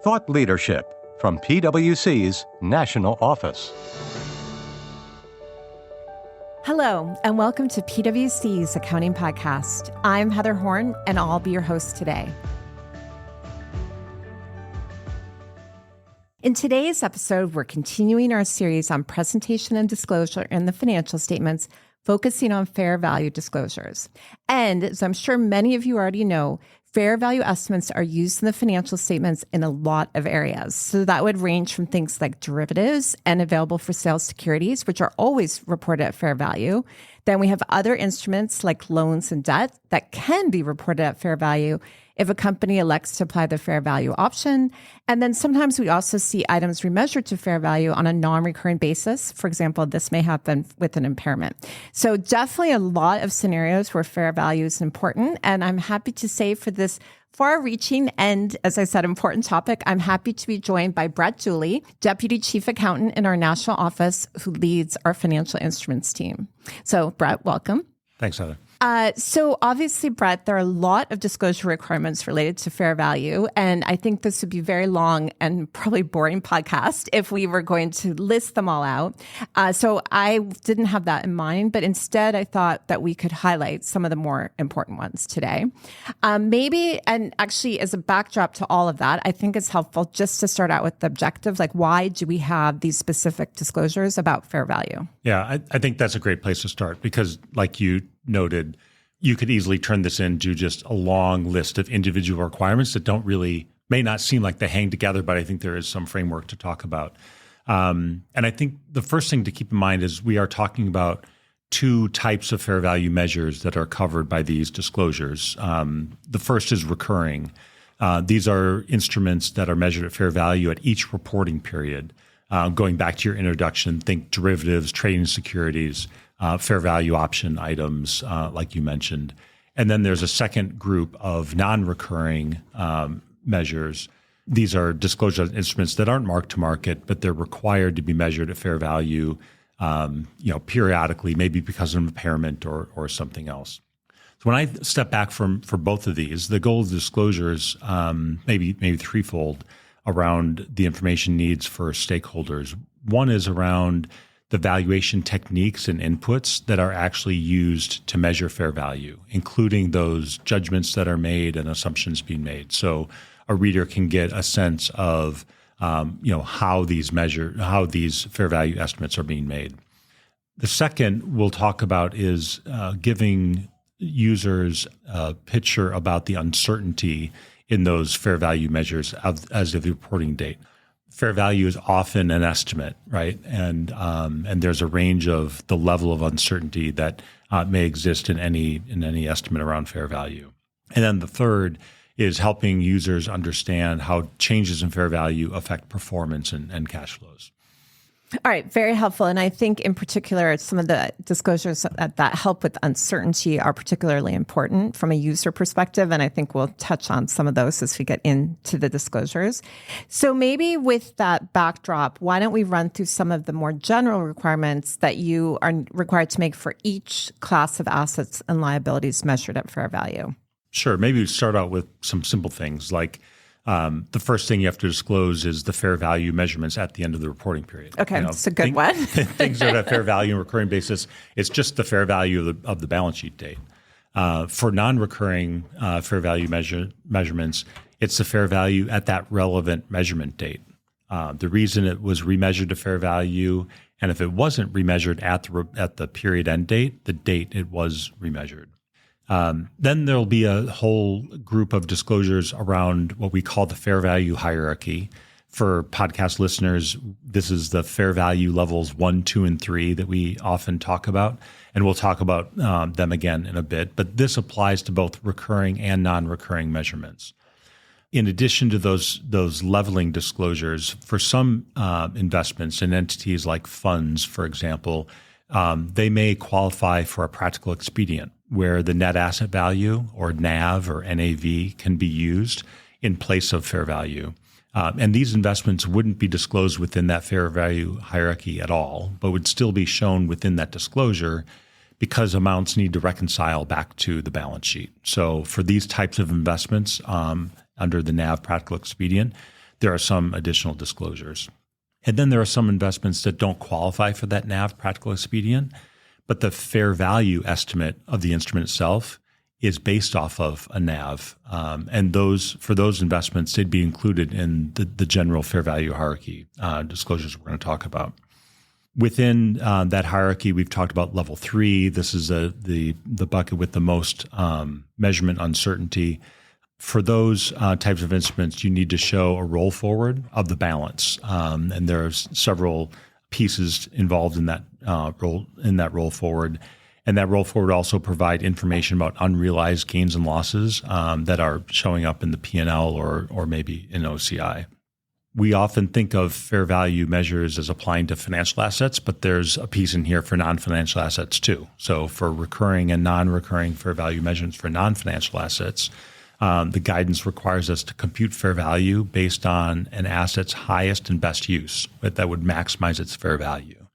Thought leadership from PwC's National Office. Hello, and welcome to PwC's Accounting Podcast. I'm Heather Horn, and I'll be your host today. In today's episode, we're continuing our series on presentation and disclosure in the financial statements, focusing on fair value disclosures. And as I'm sure many of you already know, fair value estimates are used in the financial statements in a lot of areas. So that would range from things like derivatives and available for sale securities, which are always reported at fair value. Then we have other instruments like loans and debt that can be reported at fair value if a company elects to apply the fair value option. And then sometimes we also see items remeasured to fair value on a non-recurring basis. For example, this may happen with an impairment. So definitely a lot of scenarios where fair value is important. And I'm happy to say for this far-reaching and, as I said, important topic, I'm happy to be joined by Brett Dooley, Deputy Chief Accountant in our national office, who leads our financial instruments team. So, Brett, welcome. Thanks, Heather. So obviously, Brett, there are a lot of disclosure requirements related to fair value, and I think this would be a very long and probably boring podcast if we were going to list them all out. So I didn't have that in mind, but instead I thought that we could highlight some of the more important ones today. Maybe, and actually as a backdrop to all of that, I think it's helpful just to start out with the objective, like why do we have these specific disclosures about fair value? Yeah, I think that's a great place to start because like you noted, you could easily turn this into just a long list of individual requirements that may not seem like they hang together, but I think there is some framework to talk about. And I think the first thing to keep in mind is we are talking about two types of fair value measures that are covered by these disclosures. The first is recurring. These are instruments that are measured at fair value at each reporting period. Going back to your introduction, think derivatives, trading securities, fair value option items, like you mentioned. And then there's a second group of non-recurring measures. These are disclosure instruments that aren't marked to market, but they're required to be measured at fair value, periodically, maybe because of impairment or something else. So when I step back for both of these, the goal of the disclosure is maybe threefold around the information needs for stakeholders. One is around the valuation techniques and inputs that are actually used to measure fair value, including those judgments that are made and assumptions being made. So a reader can get a sense of how these fair value estimates are being made. The second we'll talk about is giving users a picture about the uncertainty in those fair value measures as of the reporting date. Fair value is often an estimate, right? And there's a range of the level of uncertainty that may exist in any estimate around fair value. And then the third is helping users understand how changes in fair value affect performance and cash flows. All right, very helpful. And I think in particular, some of the disclosures that help with uncertainty are particularly important from a user perspective. And I think we'll touch on some of those as we get into the disclosures. So maybe with that backdrop, why don't we run through some of the more general requirements that you are required to make for each class of assets and liabilities measured at fair value? Sure. Maybe we start out with some simple things like the first thing you have to disclose is the fair value measurements at the end of the reporting period. Okay, that's a good one. Things that are at fair value and recurring basis, it's just the fair value of the balance sheet date. For non-recurring fair value measurements, it's the fair value at that relevant measurement date. The reason it was remeasured to fair value, and if it wasn't remeasured at the period end date, the date it was remeasured. Then there'll be a whole group of disclosures around what we call the fair value hierarchy. For podcast listeners, this is the fair value levels 1, 2, and 3 that we often talk about, and we'll talk about them again in a bit. But this applies to both recurring and non-recurring measurements. In addition to those leveling disclosures, for some investments in entities like funds, for example, they may qualify for a practical expedient, where the net asset value or NAV or NAV can be used in place of fair value. And these investments wouldn't be disclosed within that fair value hierarchy at all, but would still be shown within that disclosure because amounts need to reconcile back to the balance sheet. So for these types of investments under the NAV practical expedient, there are some additional disclosures. And then there are some investments that don't qualify for that NAV practical expedient, but the fair value estimate of the instrument itself is based off of a NAV. And for those investments, they'd be included in the general fair value hierarchy disclosures we're going to talk about. Within that hierarchy, we've talked about level 3. This is the bucket with the most measurement uncertainty. For those types of instruments, you need to show a roll forward of the balance, and there's several pieces involved in that roll forward. And that roll forward also provide information about unrealized gains and losses that are showing up in the P&L or maybe in OCI. We often think of fair value measures as applying to financial assets, but there's a piece in here for non-financial assets too. So for recurring and non-recurring fair value measurements for non-financial assets, the guidance requires us to compute fair value based on an asset's highest and best use that would maximize its fair value.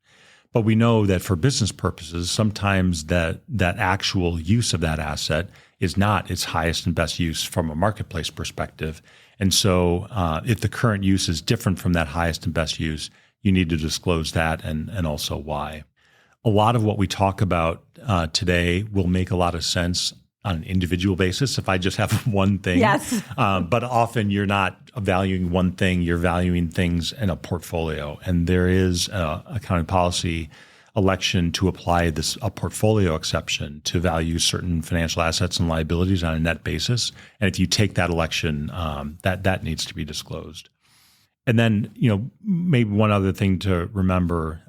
But we know that for business purposes, sometimes that actual use of that asset is not its highest and best use from a marketplace perspective. And so if the current use is different from that highest and best use, you need to disclose that and also why. A lot of what we talk about today will make a lot of sense on an individual basis if I just have one thing. Yes. But often you're not valuing one thing, you're valuing things in a portfolio. And there is a accounting policy election to apply a portfolio exception to value certain financial assets and liabilities on a net basis. And if you take that election, that needs to be disclosed. And then, maybe one other thing to remember,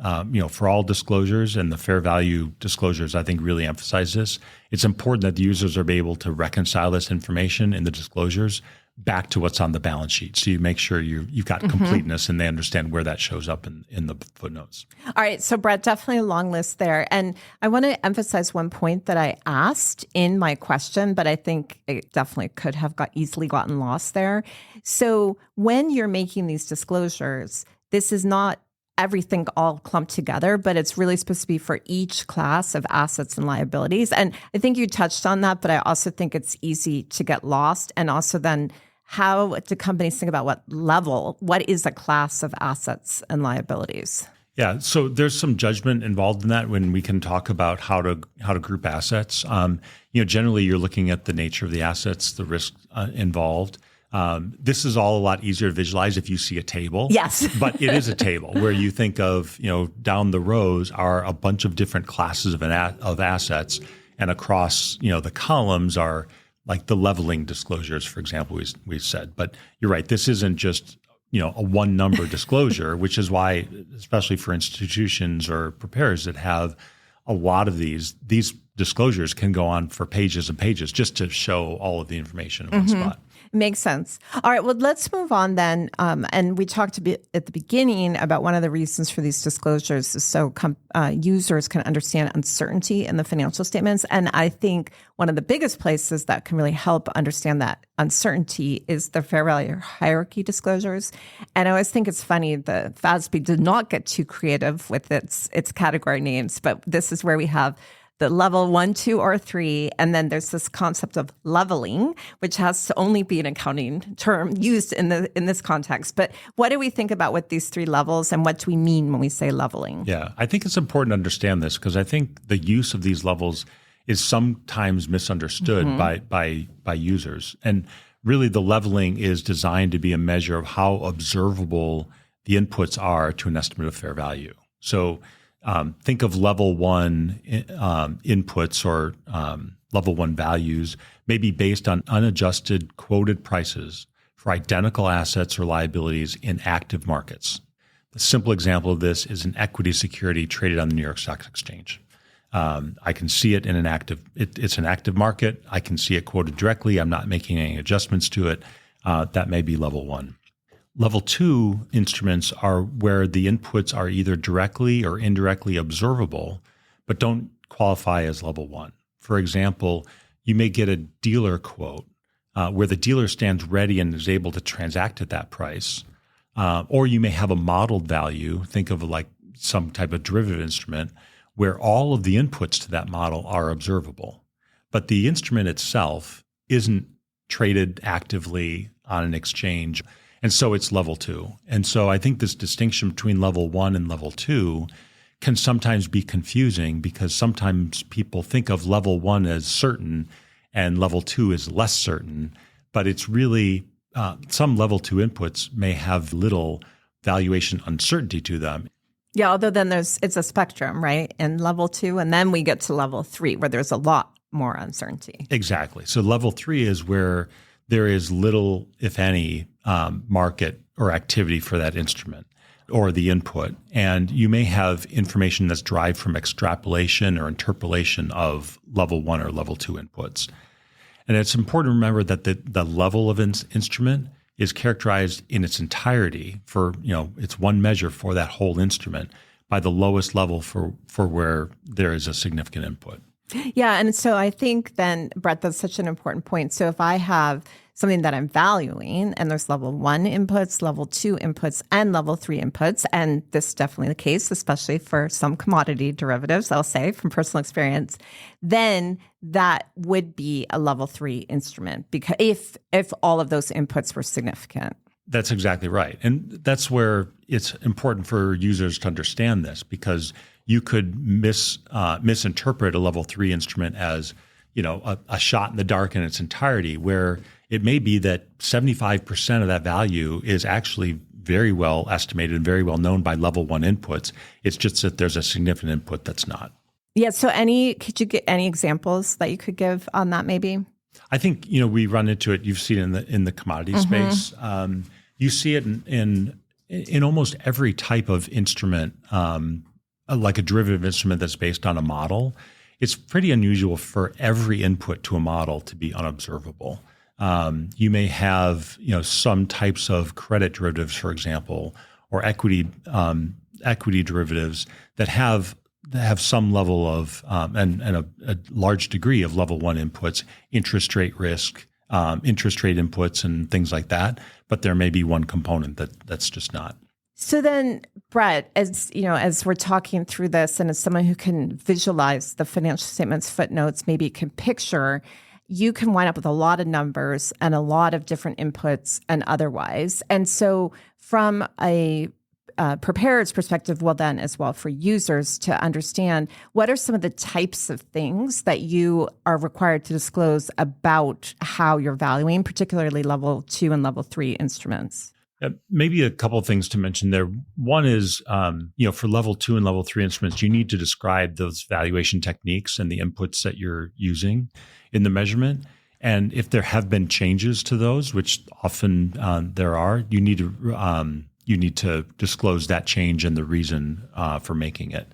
for all disclosures, and the fair value disclosures, I think really emphasize this. It's important that the users are able to reconcile this information in the disclosures back to what's on the balance sheet. So you make sure you've got completeness and they understand where that shows up in the footnotes. All right. So Brett, definitely a long list there. And I want to emphasize one point that I asked in my question, but I think it definitely could have easily gotten lost there. So when you're making these disclosures, this is not everything all clumped together, but it's really supposed to be for each class of assets and liabilities. And I think you touched on that, but I also think it's easy to get lost. And also then how do companies think about what is a class of assets and liabilities? Yeah, so there's some judgment involved in that when we can talk about how to group assets. Generally you're looking at the nature of the assets, the risk involved. This is all a lot easier to visualize if you see a table. Yes. But it is a table where you think of, down the rows are a bunch of different classes of assets, and across, the columns are like the leveling disclosures, for example, we said. But you're right, this isn't just, a one number disclosure, which is why, especially for institutions or preparers that have a lot of these disclosures can go on for pages and pages just to show all of the information in one spot. Makes sense. All right. Well, let's move on then. And we talked a bit at the beginning about one of the reasons for these disclosures is so users can understand uncertainty in the financial statements. And I think one of the biggest places that can really help understand that uncertainty is the fair value hierarchy disclosures. And I always think it's funny, the FASB did not get too creative with its category names, but this is where we have the level 1, 2, or 3. And then there's this concept of leveling, which has to only be an accounting term used in this context. But what do we think about with these 3 levels, and what do we mean when we say leveling? Yeah, I think it's important to understand this because I think the use of these levels is sometimes misunderstood by users. And really the leveling is designed to be a measure of how observable the inputs are to an estimate of fair value. So think of level 1 inputs or level 1 values, maybe based on unadjusted quoted prices for identical assets or liabilities in active markets. The simple example of this is an equity security traded on the New York Stock Exchange. I can see it in it's an active market. I can see it quoted directly. I'm not making any adjustments to it. That may be level 1. Level 2 instruments are where the inputs are either directly or indirectly observable, but don't qualify as level 1. For example, you may get a dealer quote where the dealer stands ready and is able to transact at that price. Or you may have a modeled value, think of like some type of derivative instrument, where all of the inputs to that model are observable. But the instrument itself isn't traded actively on an exchange. And so it's level 2. And so I think this distinction between level 1 and level 2 can sometimes be confusing because sometimes people think of level 1 as certain and level 2 is less certain. But it's really some level 2 inputs may have little valuation uncertainty to them. Yeah, although then it's a spectrum, right? In level 2, and then we get to level 3 where there's a lot more uncertainty. Exactly. So level 3 is where there is little, if any, market or activity for that instrument or the input. And you may have information that's derived from extrapolation or interpolation of level 1 or level 2 inputs. And it's important to remember that the level of instrument is characterized in its entirety for, it's one measure for that whole instrument by the lowest level for where there is a significant input. Yeah. And so I think then, Brett, that's such an important point. So if I have something that I'm valuing and there's level 1 inputs, level 2 inputs, and level 3 inputs, and this is definitely the case, especially for some commodity derivatives, I'll say from personal experience, then that would be a level 3 instrument because if all of those inputs were significant. That's exactly right. And that's where it's important for users to understand this because you could misinterpret a level 3 instrument as, a shot in the dark in its entirety, where it may be that 75% of that value is actually very well estimated and very well known by level 1 inputs. It's just that there's a significant input that's not. Yeah. So could you get any examples that you could give on that maybe? I think, we run into it. You've seen it in the commodity space. You see it in almost every type of instrument, like a derivative instrument that's based on a model. It's pretty unusual for every input to a model to be unobservable. You may have, some types of credit derivatives, for example, or equity derivatives that have some level of and a large degree of level 1 inputs, interest rate risk, interest rate inputs, and things like that. But there may be one component that's just not. So then, Brett, as we're talking through this, and as someone who can visualize the financial statements, footnotes, maybe can picture, you can wind up with a lot of numbers and a lot of different inputs and otherwise. And so from a preparer's perspective, well then as well for users to understand, what are some of the types of things that you are required to disclose about how you're valuing, particularly level 2 and level 3 instruments? Maybe a couple of things to mention there. One is, for level 2 and level 3 instruments, you need to describe those valuation techniques and the inputs that you're using in the measurement. And if there have been changes to those, which often there are, you need to disclose that change and the reason for making it.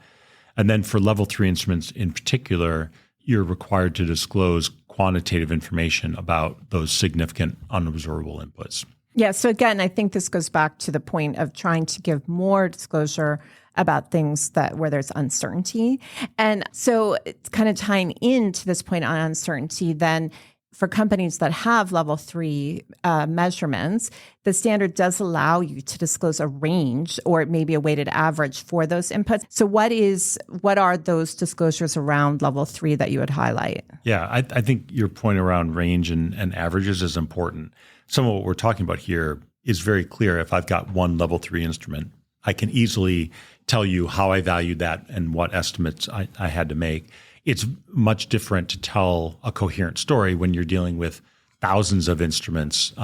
And then for level 3 instruments in particular, you're required to disclose quantitative information about those significant unobservable inputs. Yeah. So again, I think this goes back to the point of trying to give more disclosure about things where there's uncertainty. And so it's kind of tying into this point on uncertainty, then for companies that have level 3 measurements, the standard does allow you to disclose a range or maybe a weighted average for those inputs. So what are those disclosures around level 3 that you would highlight? Yeah, I think your point around range and averages is important. Some of what we're talking about here is very clear. If I've got one level 3 instrument, I can easily tell you how I valued that and what estimates I had to make. It's much different to tell a coherent story when you're dealing with thousands of instruments,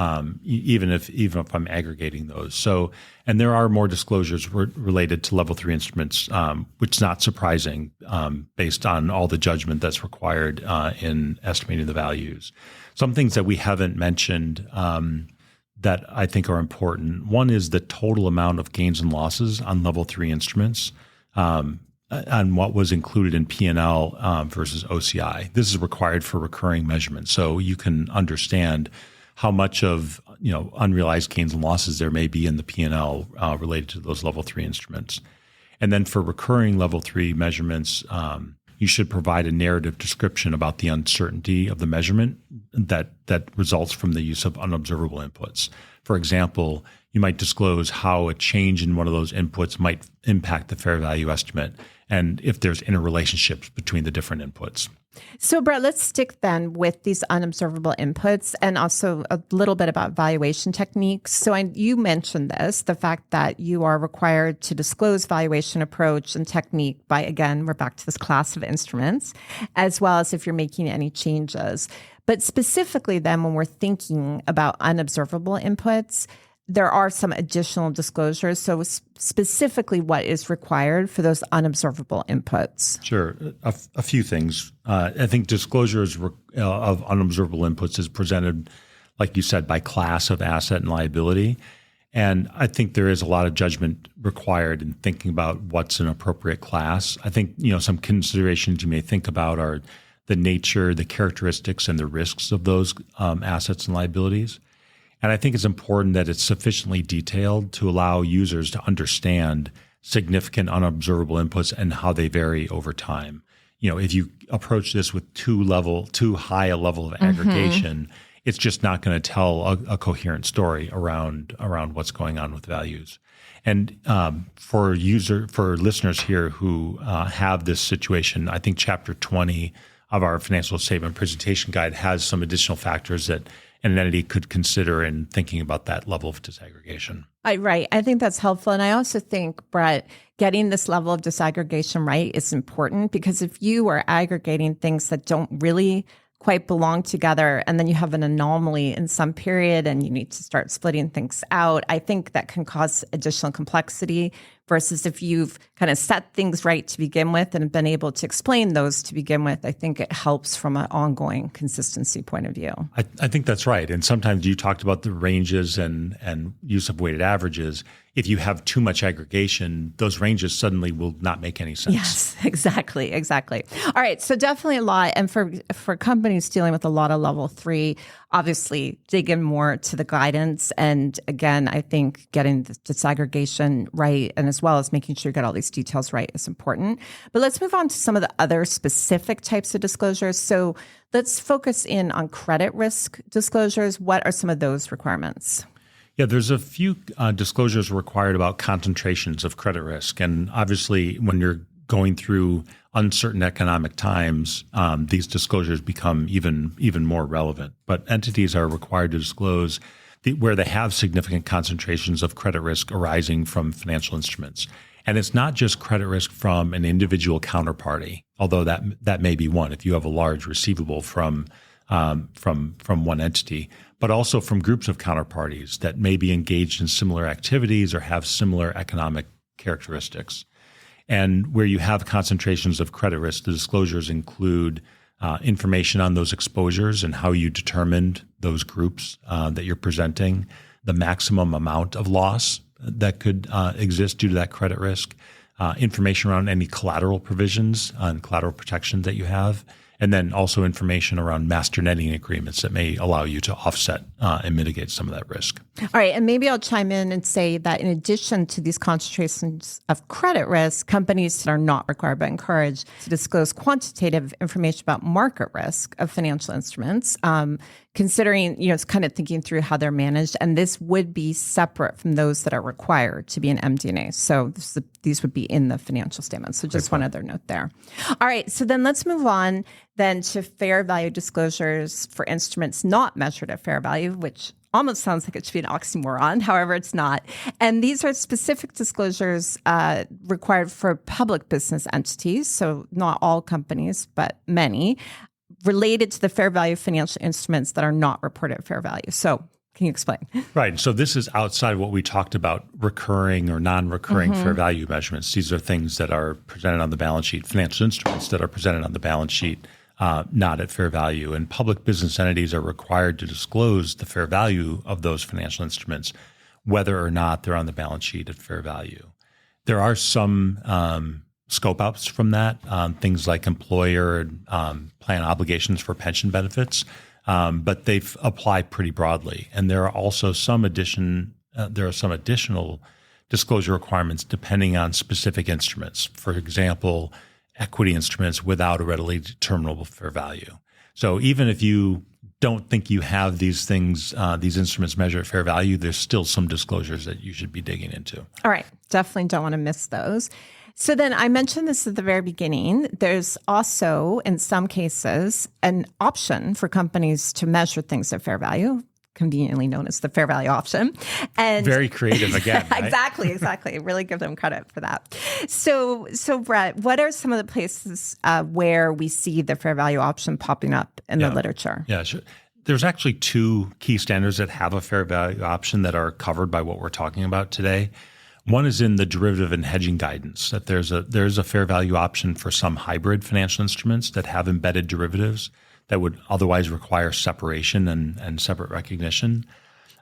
even if I'm aggregating those. So, and there are more disclosures related to level 3 instruments, which is not surprising based on all the judgment that's required in estimating the values. Some things that we haven't mentioned that I think are important. One is the total amount of gains and losses on level 3 instruments. On what was included in P&L versus OCI. This is required for recurring measurement. So you can understand how much of unrealized gains and losses there may be in the P&L related to those level 3 instruments. And then for recurring level 3 measurements, you should provide a narrative description about the uncertainty of the measurement that results from the use of unobservable inputs. For example, you might disclose how a change in one of those inputs might impact the fair value estimate and if there's interrelationships between the different inputs. So, Brett, let's stick then with these unobservable inputs and also a little bit about valuation techniques. So you mentioned this, the fact that you are required to disclose valuation approach and technique by, again, we're back to this class of instruments, as well as if you're making any changes. But specifically then, when we're thinking about unobservable inputs, there are some additional disclosures. So specifically, what is required for those unobservable inputs? Sure. A few things. I think disclosures of unobservable inputs is presented, like you said, by class of asset and liability. And I think there is a lot of judgment required in thinking about what's an appropriate class. I think, some considerations you may think about are the nature, the characteristics, and the risks of those assets and liabilities. And I think it's important that it's sufficiently detailed to allow users to understand significant unobservable inputs and how they vary over time. If you approach this with too high a level of aggregation, it's just not going to tell a coherent story around what's going on with values. And for listeners here who have this situation, I think Chapter 20 of our financial statement presentation guide has some additional factors that an entity could consider in thinking about that level of disaggregation. Right. I think that's helpful. And I also think, Brett, getting this level of disaggregation right is important, because if you are aggregating things that don't really quite belong together, and then you have an anomaly in some period and you need to start splitting things out, I think that can cause additional complexity, versus if you've kind of set things right to begin with and been able to explain those to begin with, I think it helps from an ongoing consistency point of view. I think that's right. And sometimes you talked about the ranges and use of weighted averages. If you have too much aggregation, those ranges suddenly will not make any sense. Yes, exactly. All right, so definitely a lot. And for companies dealing with a lot of level 3, obviously dig in more to the guidance. And again, I think getting the disaggregation right, and as well as making sure you get all these details right, is important. But let's move on to some of the other specific types of disclosures. So let's focus in on credit risk disclosures. What are some of those requirements? Yeah, there's a few disclosures required about concentrations of credit risk. And obviously, when you're going through uncertain economic times, these disclosures become even more relevant. But entities are required to disclose where they have significant concentrations of credit risk arising from financial instruments. And it's not just credit risk from an individual counterparty, although that may be one if you have a large receivable from one entity, but also from groups of counterparties that may be engaged in similar activities or have similar economic characteristics. And where you have concentrations of credit risk, the disclosures include information on those exposures and how you determined those groups that you're presenting, the maximum amount of loss that could exist due to that credit risk, information around any collateral provisions and collateral protections that you have, and then also information around master netting agreements that may allow you to offset and mitigate some of that risk. All right. And maybe I'll chime in and say that in addition to these concentrations of credit risk, companies that are not required but encouraged to disclose quantitative information about market risk of financial instruments, considering, it's kind of thinking through how they're managed. And this would be separate from those that are required to be in MD&A. So these would be in the financial statements. So just one other note there. All right. So then let's move on then to fair value disclosures for instruments not measured at fair value, which almost sounds like it should be an oxymoron. However, it's not. And these are specific disclosures required for public business entities. So not all companies, but many, related to the fair value financial instruments that are not reported at fair value. So can you explain? Right. So this is outside what we talked about, recurring or non-recurring fair value measurements. These are things that are presented on the balance sheet, financial instruments that are presented on the balance sheet, not at fair value. And public business entities are required to disclose the fair value of those financial instruments, whether or not they're on the balance sheet at fair value. There are some scope outs from that, things like employer plan obligations for pension benefits, but they apply pretty broadly. And there are also some additional disclosure requirements depending on specific instruments. For example, equity instruments without a readily determinable fair value. So even if you don't think you have these things, these instruments measured at fair value, there's still some disclosures that you should be digging into. All right. Definitely don't want to miss those. So then I mentioned this at the very beginning. There's also, in some cases, an option for companies to measure things at fair value, conveniently known as the fair value option. And very creative again, right? Exactly. Really give them credit for that. So Brett, what are some of the places where we see the fair value option popping up in the literature? Yeah, sure. There's actually two key standards that have a fair value option that are covered by what we're talking about today. One is in the derivative and hedging guidance, that there's a fair value option for some hybrid financial instruments that have embedded derivatives that would otherwise require separation and separate recognition.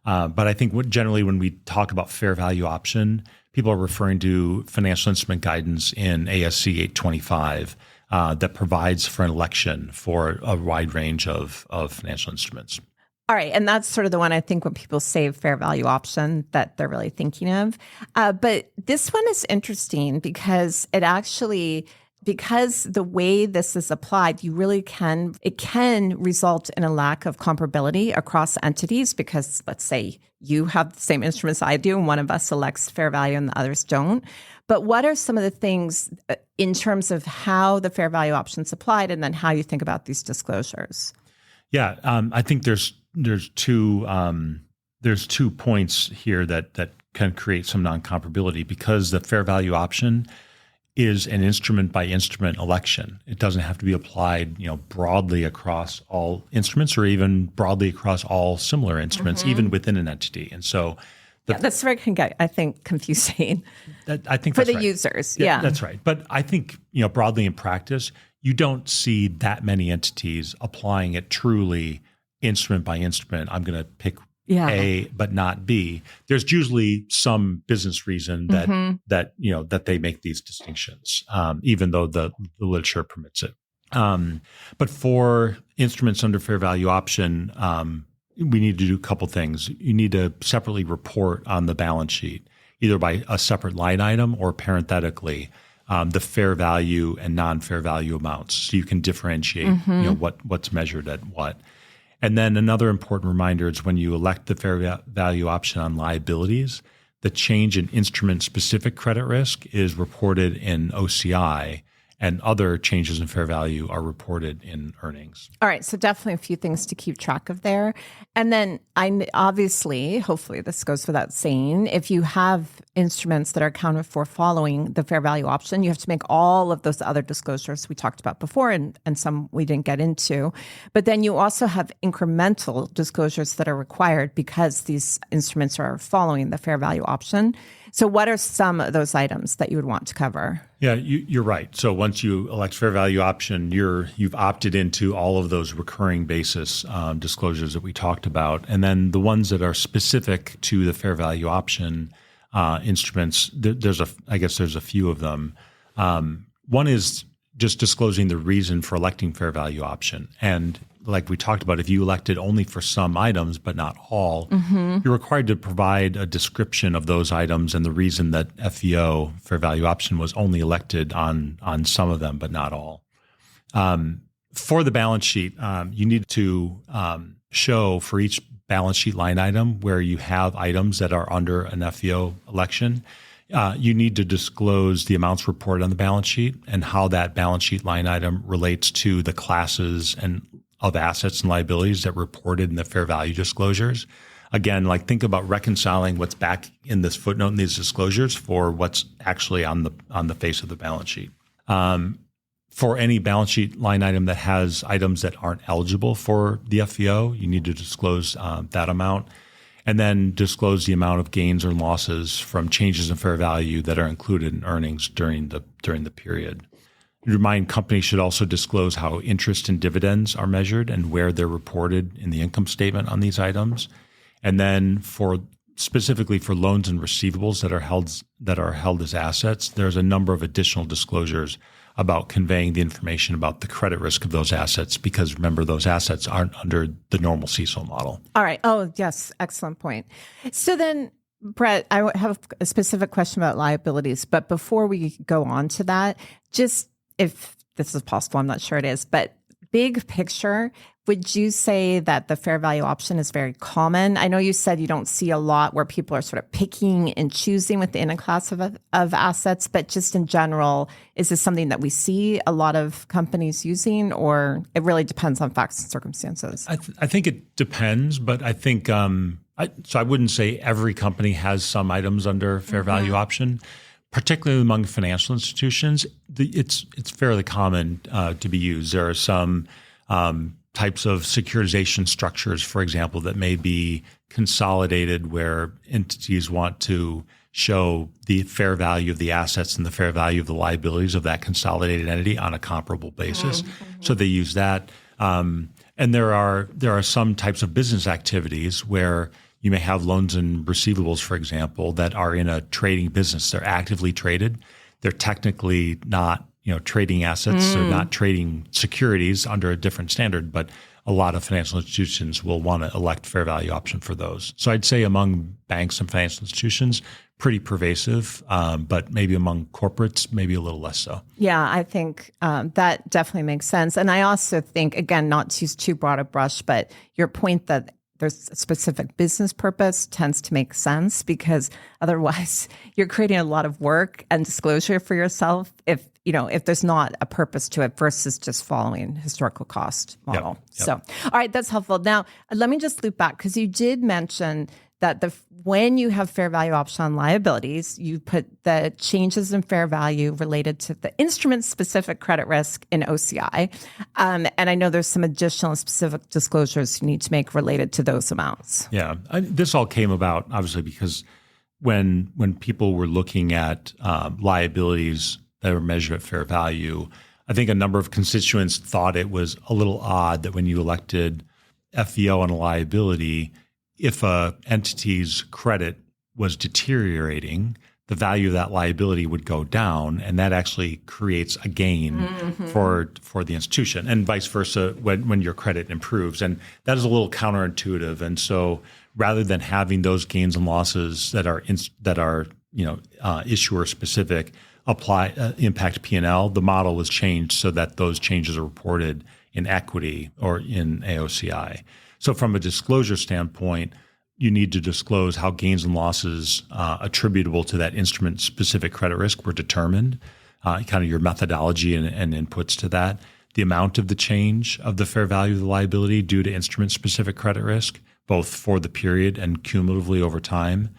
But I think generally when we talk about fair value option, people are referring to financial instrument guidance in ASC 825 that provides for an election for a wide range of financial instruments. All right. And that's sort of the one I think when people say fair value option that they're really thinking of. But this one is interesting because because the way this is applied, it can result in a lack of comparability across entities because let's say you have the same instruments I do and one of us selects fair value and the others don't. But what are some of the things in terms of how the fair value option is applied and then how you think about these disclosures? Yeah, I think there's two points here that can create some non-comparability because the fair value option is an instrument by instrument election. It doesn't have to be applied, broadly across all instruments or even broadly across all similar instruments, even within an entity. And so that's where it can get, I think, confusing. I think for that's the right. users. Yeah, that's right. But I think, broadly in practice, you don't see that many entities applying it truly instrument by instrument. I'm going to pick A, but not B. There's usually some business reason that they make these distinctions, even though the literature permits it. But for instruments under fair value option, we need to do a couple things. You need to separately report on the balance sheet, either by a separate line item or parenthetically, the fair value and non-fair value amounts, so you can differentiate what's measured at what. And then another important reminder is when you elect the fair value option on liabilities, the change in instrument-specific credit risk is reported in OCI, and other changes in fair value are reported in earnings. All right, so definitely a few things to keep track of there. And then hopefully this goes without saying, if you have instruments that are accounted for following the fair value option, you have to make all of those other disclosures we talked about before and some we didn't get into. But then you also have incremental disclosures that are required because these instruments are following the fair value option. So what are some of those items that you would want to cover? Yeah, you're right. So once you elect fair value option, you've opted into all of those recurring basis disclosures that we talked about. And then the ones that are specific to the fair value option instruments, there's a few of them. One is just disclosing the reason for electing fair value option. And like we talked about, if you elected only for some items but not all, you're required to provide a description of those items and the reason that FVO, fair value option, was only elected on some of them but not all. For the balance sheet, you need to show for each balance sheet line item where you have items that are under an FVO election. You need to disclose the amounts reported on the balance sheet and how that balance sheet line item relates to the classes and of assets and liabilities that reported in the fair value disclosures. Again, think about reconciling what's back in this footnote in these disclosures for what's actually on the face of the balance sheet. For any balance sheet line item that has items that aren't eligible for the FVO, you need to disclose that amount, and then disclose the amount of gains or losses from changes in fair value that are included in earnings during the period. Remind companies should also disclose how interest and dividends are measured and where they're reported in the income statement on these items. And then specifically for loans and receivables that are held as assets, there's a number of additional disclosures about conveying the information about the credit risk of those assets, because remember, those assets aren't under the normal CECL model. All right. Oh, yes. Excellent point. So then, Brett, I have a specific question about liabilities, but before we go on to that, just if this is possible, I'm not sure it is, but big picture, would you say that the fair value option is very common? I know you said you don't see a lot where people are sort of picking and choosing within a class of assets, but just in general, is this something that we see a lot of companies using, or it really depends on facts and circumstances? I think it depends, but I think so I wouldn't say every company has some items under fair value option. Particularly among financial institutions, it's fairly common to be used. There are some types of securitization structures, for example, that may be consolidated where entities want to show the fair value of the assets and the fair value of the liabilities of that consolidated entity on a comparable basis. So they use that. And there are some types of business activities where you may have loans and receivables, for example, that are in a trading business. They're actively traded. They're technically not, trading assets. They're not trading securities under a different standard, but a lot of financial institutions will want to elect fair value option for those. So I'd say among banks and financial institutions, pretty pervasive, but maybe among corporates, maybe a little less so. Yeah, I think that definitely makes sense. And I also think, again, not to use too broad a brush, but your point that there's a specific business purpose tends to make sense, because otherwise you're creating a lot of work and disclosure for yourself if there's not a purpose to it versus just following historical cost model. Yep. So, all right, that's helpful. Now, let me just loop back, because you did mention that when you have fair value option on liabilities, you put the changes in fair value related to the instrument-specific credit risk in OCI. And I know there's some additional specific disclosures you need to make related to those amounts. Yeah, this all came about, obviously, because when people were looking at liabilities that were measured at fair value, I think a number of constituents thought it was a little odd that when you elected FVO on a liability, if a entity's credit was deteriorating, the value of that liability would go down, and that actually creates a gain for the institution, and vice versa when your credit improves. And that is a little counterintuitive. And so rather than having those gains and losses that are issuer specific impact P&L, the model was changed so that those changes are reported in equity or in AOCI. So from a disclosure standpoint, you need to disclose how gains and losses attributable to that instrument-specific credit risk were determined, kind of your methodology and inputs to that, the amount of the change of the fair value of the liability due to instrument-specific credit risk, both for the period and cumulatively over time.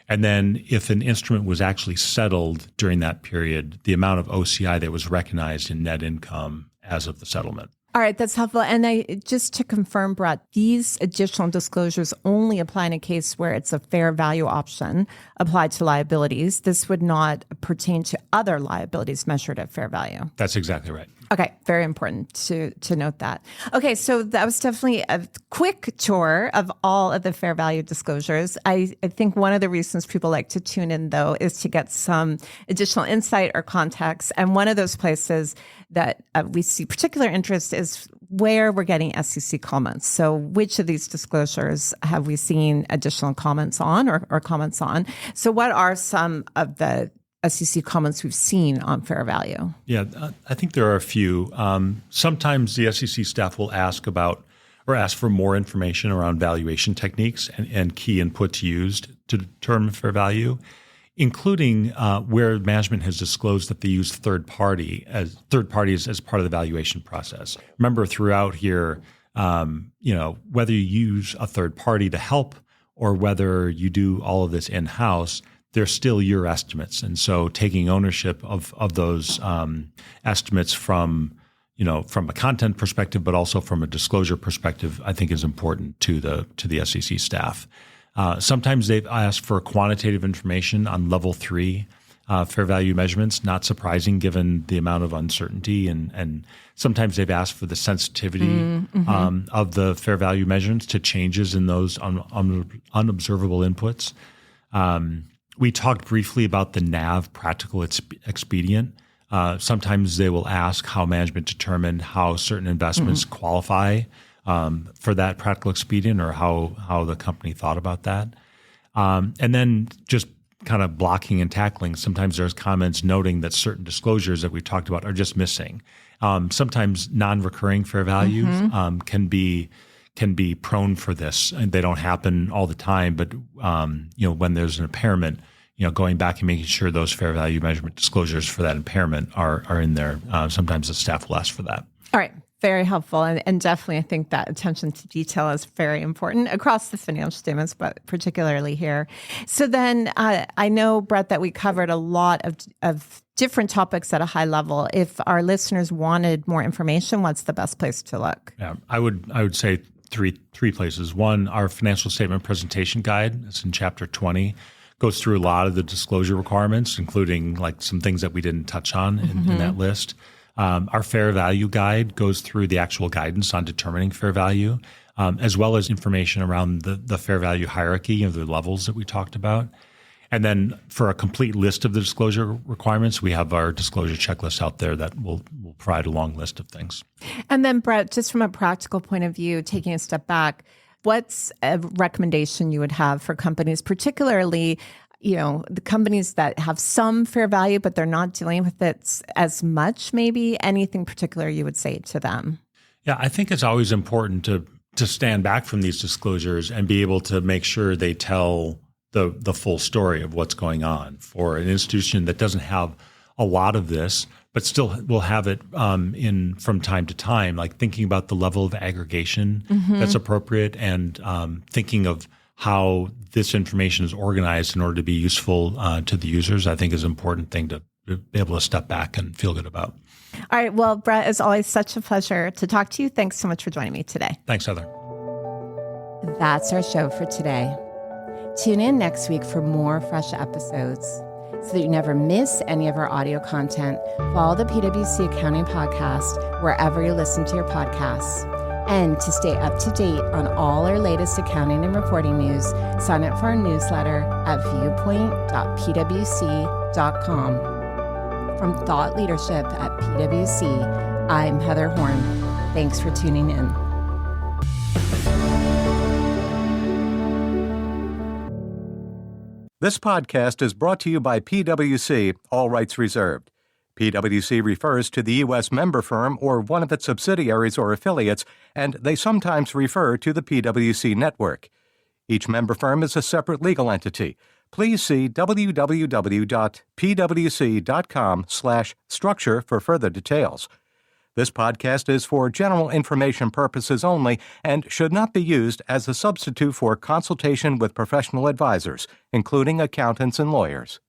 And then if an instrument was actually settled during that period, the amount of OCI that was recognized in net income as of the settlement. All right, that's helpful. And just to confirm, Brett, these additional disclosures only apply in a case where it's a fair value option applied to liabilities. This would not pertain to other liabilities measured at fair value. That's exactly right. Okay, very important to note that. Okay, so that was definitely a quick tour of all of the fair value disclosures. I think one of the reasons people like to tune in, though, is to get some additional insight or context. And one of those places that we see particular interest is where we're getting SEC comments. So which of these disclosures have we seen additional comments on or comments on? So what are some of the SEC comments we've seen on fair value? Yeah, I think there are a few. Sometimes the SEC staff will ask for more information around valuation techniques and key inputs used to determine fair value, including where management has disclosed that they use third parties as part of the valuation process. Remember, throughout here, whether you use a third party to help or whether you do all of this in-house, they're still your estimates. And so taking ownership of those estimates from a content perspective, but also from a disclosure perspective, I think is important to the SEC staff. Sometimes they've asked for quantitative information on level 3 fair value measurements, not surprising given the amount of uncertainty. And sometimes they've asked for the sensitivity of the fair value measurements to changes in those unobservable inputs. We talked briefly about the NAV practical expedient. Sometimes they will ask how management determined how certain investments qualify for that practical expedient or how the company thought about that. And then just kind of blocking and tackling. Sometimes there's comments noting that certain disclosures that we talked about are just missing. Sometimes non-recurring fair values can be prone for this, and they don't happen all the time. But when there's an impairment, going back and making sure those fair value measurement disclosures for that impairment are in there. Sometimes the staff will ask for that. All right. Very helpful. And definitely, I think that attention to detail is very important across the financial statements, but particularly here. So then I know, Brett, that we covered a lot of different topics at a high level. If our listeners wanted more information, what's the best place to look? Yeah, I would say three places. One, our financial statement presentation guide. It's in Chapter 20. Goes through a lot of the disclosure requirements, including like some things that we didn't touch on in that list. Our fair value guide goes through the actual guidance on determining fair value, as well as information around the fair value hierarchy of the levels that we talked about. And then for a complete list of the disclosure requirements, we have our disclosure checklist out there that will provide a long list of things. And then, Brett, just from a practical point of view, taking a step back, what's a recommendation you would have for companies, particularly the companies that have some fair value, but they're not dealing with it as much, maybe? Anything particular you would say to them? Yeah, I think it's always important to stand back from these disclosures and be able to make sure they tell the full story of what's going on. For an institution that doesn't have a lot of this, but still will have it in from time to time, like thinking about the level of aggregation that's appropriate, and thinking of how this information is organized in order to be useful to the users, I think is an important thing to be able to step back and feel good about. All right. Well, Brett, it's always such a pleasure to talk to you. Thanks so much for joining me today. Thanks, Heather. That's our show for today. Tune in next week for more fresh episodes. So that you never miss any of our audio content, follow the PwC Accounting Podcast wherever you listen to your podcasts. And to stay up to date on all our latest accounting and reporting news, sign up for our newsletter at viewpoint.pwc.com. From Thought Leadership at PwC, I'm Heather Horn. Thanks for tuning in. This podcast is brought to you by PwC, all rights reserved. PwC refers to the U.S. member firm or one of its subsidiaries or affiliates, and they sometimes refer to the PwC network. Each member firm is a separate legal entity. Please see www.pwc.com/structure for further details. This podcast is for general information purposes only and should not be used as a substitute for consultation with professional advisors, including accountants and lawyers.